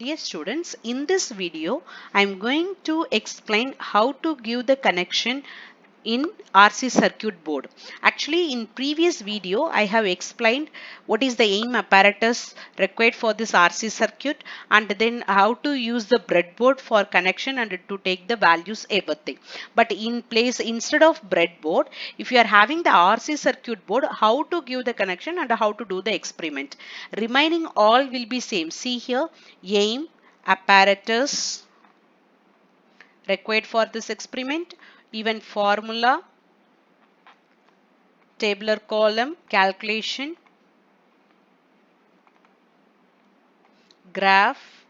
Dear students, in this video, I am going to explain how to give the connection in RC circuit board. Actually, in previous video, I have explained what is the aim apparatus required for this RC circuit and then how to use the breadboard for connection and to take the values everything. But instead of breadboard, if you are having the RC circuit board, how to give the connection and how to do the experiment. Remaining all will be same. See here, aim, apparatus required for this experiment, even formula, tabular column, calculation, graph,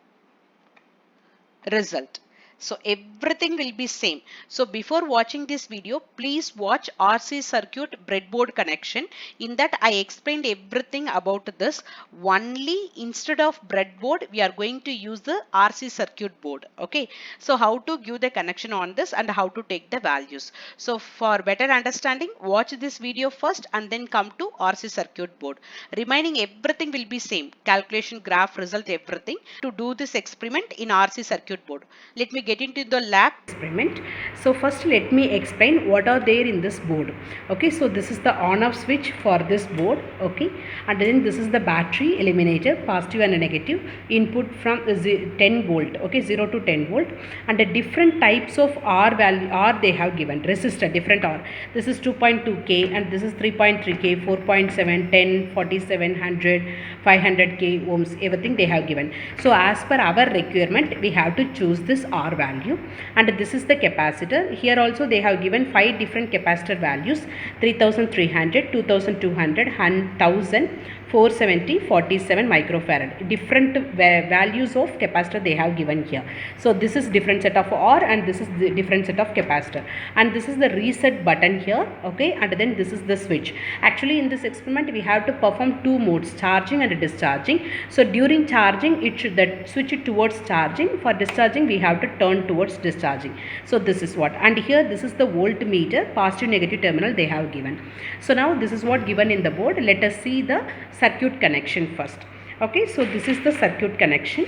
result. So everything will be same. So before watching this video, please watch RC circuit breadboard connection. In that I explained everything about this. Only instead of breadboard, we are going to use the RC circuit board. Okay. So how to give the connection on this and how to take the values. So for better understanding, watch this video first and then come to RC circuit board. Remaining everything will be same. Calculation, graph, result, everything. To do this experiment in RC circuit board. Let me get into the lab experiment. So first let me explain what are there in this board. Okay, so this is the on off switch for this board. Okay, and then this is the battery eliminator, positive and negative, input from 10 volt. Okay, 0 to 10 volt, and the different types of R value R they have given, resistor different R. This is 2.2k and this is 3.3k, 4.7, 10, 47, 100, 500k ohms, everything they have given. So as per our requirement, we have to choose this R value, and this is the capacitor. Here also they have given 5 different capacitor values: 3300, 2200, 1000, 470, 47 microfarad. Different values of capacitor they have given here. So this is different set of R and this is the different set of capacitor, and this is the reset button here. Okay, and then this is the switch. Actually in this experiment we have to perform two modes, charging and discharging. So during charging it should switch it towards charging. For discharging we have to turn towards discharging. So this is what, and here this is the voltmeter, positive negative terminal they have given. So now this is what given in the board. Let us see the circuit connection first. Okay, so this is the circuit connection.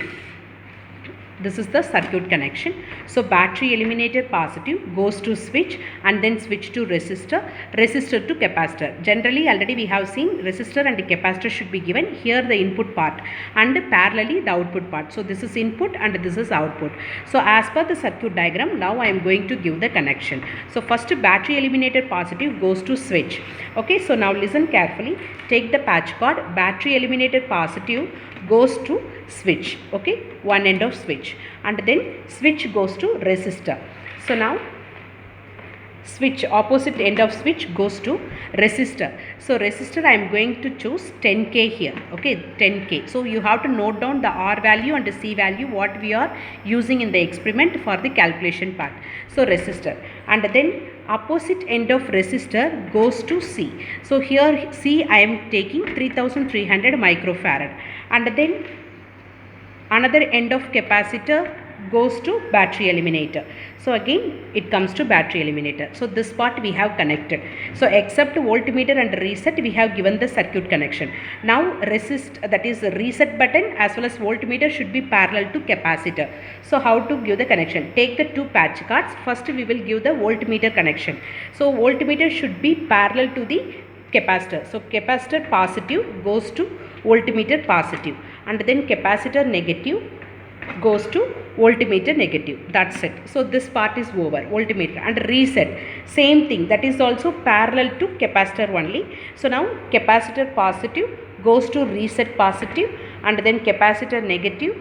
This is the circuit connection. So battery eliminator positive goes to switch and then switch to resistor, resistor to capacitor. Generally already we have seen resistor and capacitor should be given. Here the input part and parallelly the output part. So this is input and this is output. So as per the circuit diagram, now I am going to give the connection. So first battery eliminator positive goes to switch. Okay, so now listen carefully. Take the patch cord. Battery eliminator positive goes to switch. Okay, one end of switch, and then switch goes to resistor. So now switch, opposite end of switch goes to resistor. So resistor I am going to choose 10k here. Okay, 10k. So you have to note down the R value and the C value what we are using in the experiment for the calculation part. So resistor, and then opposite end of resistor goes to C. So here C I am taking 3300 microfarad, and then another end of capacitor goes to battery eliminator. So again it comes to battery eliminator. So this part we have connected. So except voltmeter and reset we have given the circuit connection. Now resist, that is the reset button as well as voltmeter should be parallel to capacitor. So how to give the connection? Take the two patch cards. First we will give the voltmeter connection. So voltmeter should be parallel to the capacitor. So capacitor positive goes to voltmeter positive, and then capacitor negative goes to voltmeter negative. That's it. So this part is over. Voltmeter and reset, same thing, that is also parallel to capacitor only. So now capacitor positive goes to reset positive, and then capacitor negative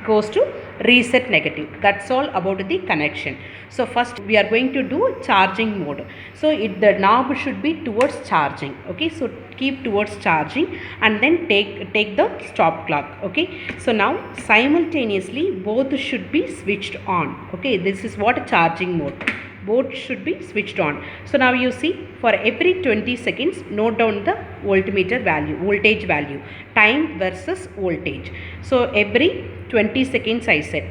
goes to reset negative. That's all about the connection. So first we are going to do charging mode. So the knob should be towards charging. Okay, so keep towards charging and then take the stop clock. Okay, so now simultaneously both should be switched on. Okay, this is what charging mode. Both should be switched on. So now you see, for every 20 seconds note down the voltmeter value, voltage value, time versus voltage. So every 20 seconds I said,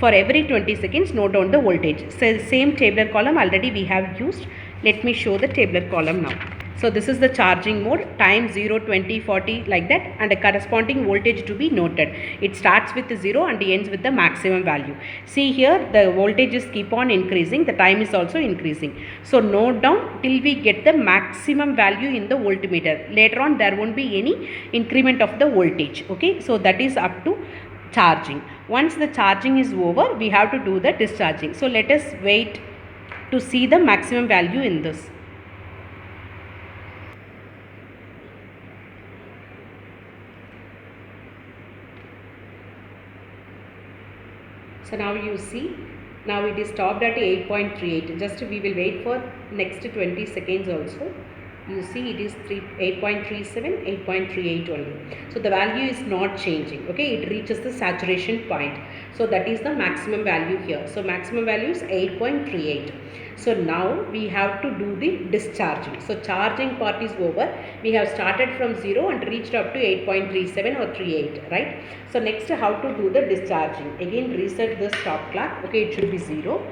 for every 20 seconds note down the voltage. So same tabular column already we have used. Let me show the tabular column now. So this is the charging mode, time 0, 20, 40 like that, and a corresponding voltage to be noted. It starts with 0 and ends with the maximum value. See here, the voltages keep on increasing, the time is also increasing. So note down till we get the maximum value in the voltmeter. Later on there won't be any increment of the voltage. Okay, so that is up to charging. Once the charging is over, we have to do the discharging. So let us wait to see the maximum value in this. So now you see, now it is stopped at 8.38. Just we will wait for next 20 seconds also. You see it is 8.37, 8.38 only. So the value is not changing. Okay, it reaches the saturation point. So that is the maximum value here. So maximum value is 8.38. So now we have to do the discharging. So charging part is over. We have started from 0 and reached up to 8.37 or 38, right? So next how to do the discharging. Again reset the stop clock. Okay, it should be 0.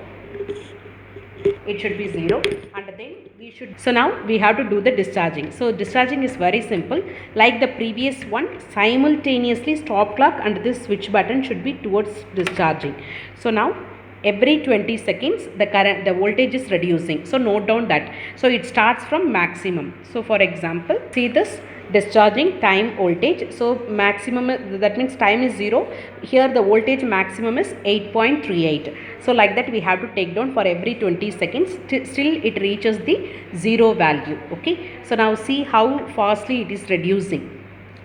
It should be 0, and then we should, so now we have to do the discharging. So discharging is very simple, like the previous one, simultaneously stop clock and this switch button should be towards discharging. So now every 20 seconds the voltage is reducing. So note down that. So it starts from maximum. So for example, see this discharging time voltage. So maximum, that means time is 0. Here the voltage maximum is 8.38. So like that we have to take down for every 20 seconds still it reaches the 0 value. Okay. So now see how fastly it is reducing.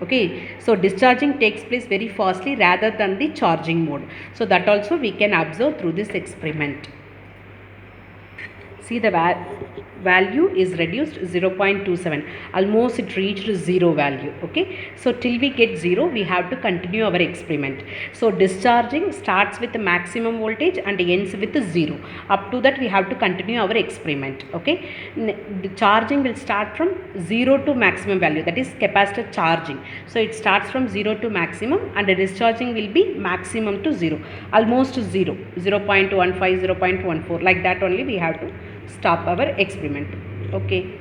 Okay, so discharging takes place very fastly rather than the charging mode. So that also we can observe through this experiment. See the value is reduced 0.27, almost it reached 0 value. Okay, so till we get 0 we have to continue our experiment. So discharging starts with the maximum voltage and ends with 0. Up to that we have to continue our experiment. Okay, the charging will start from 0 to maximum value, that is capacitor charging. So it starts from 0 to maximum and the discharging will be maximum to 0, almost 0, 0.15, 0.14, like that only we have to stop our experiment. Okay.